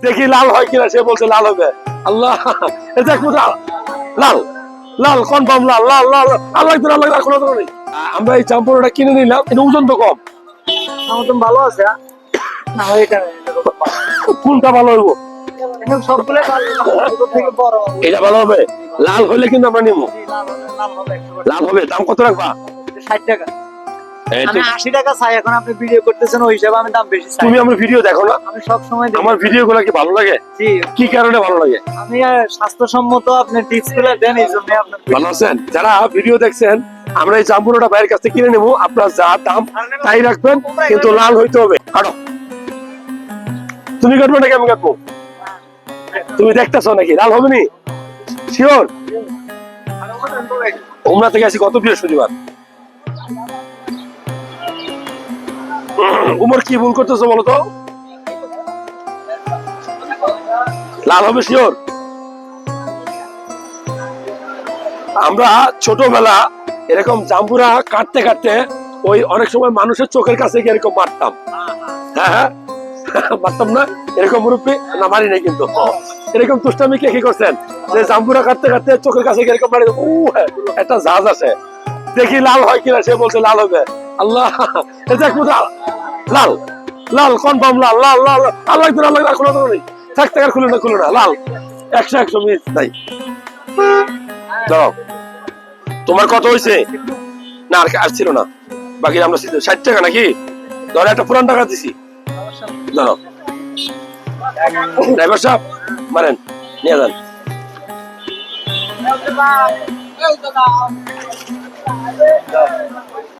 দেখি লাল হয় কিনা, সে বলছে লাল হবে। আল্লাহ, এটা লাল লাল কনফার্ম লাল লাল লাল। আল্লাহ আল্লাহ কোনো নেই। আমরা এই চাম্পুরটা কিনে নিলাম, এটা ওজন তো কম। আমার ভালো আছে না, কোনটা ভালো হইব? সবগুলো থেকে বড় এটা ভালো হবে। লাল হইলে কিন্তু আমরা নিবো। লাল হবে। দাম কত রাখবা? 60 টাকা। এই তো। আমি 80 টাকা চাই, এখন আপনি ভিডিও করতেছেন ওই হিসাবে আমি দাম বেশি চাই। তুমি আমার ভিডিও দেখো না? আমি সব সময় দেখি। আমার ভিডিও গুলা কি ভালো লাগে? জি। কি কারণে ভালো লাগে? আমি স্বাস্থ্যসম্মত আপনি টিপস গুলো দেন, এই জন্য আপনার ভালো আছেন। যারা ভিডিও দেখছেন, আমরা এই জাম্বুরাটা বাইরের কাছ থেকে কিনে নেবো। আপনার যা দাম তাই রাখবেন, কিন্তু লাল হইতে হবে। কাটো। তুমি কাটবে নাকি আমি কাটবো? তুমি দেখতেছো নাকি লাল হবে নি? শিওর? উমরা থেকে আসি গত বৃহস্পতিবার। উমর কি ভুল করতেছো বলো তো? লাল হবে শিওর? আমরা ছোটবেলা এরকম জাম্বুরা কাটতে কাটতে ওই অনেক সময় মানুষের চোখের কাছে গিয়ে এরকম মারতাম। হ্যাঁ মারতাম না? এরকম মুরব্বী না মারি নাই কিন্তু। এরকম তুষ্টামি কে কি করছেন যে জাম্বুরা কাটতে কাটতে চোখের কাছে গিয়ে এরকম মারি? একটা জাহাজ আছে, দেখি লাল হয় কিনা, সে বলছে লাল হবে। আল্লাহ, এটা লাল লাল কনফার্ম লাল লাল লাল। আল্লাহ আল্লাহ কোনো নেই। থাক থাক আর খুলে না লাল 100 মিনিট নাই। দাঁড়াও, তোমার কত হয়েছে? না আর ছিল না, বাকি আমরা 60 টাকা নাকি? ধরো একটা পুরান টাকা দিছি। দাঁড়াও, ড্রাইভার সাহেব মারেন, নিয়ে যান।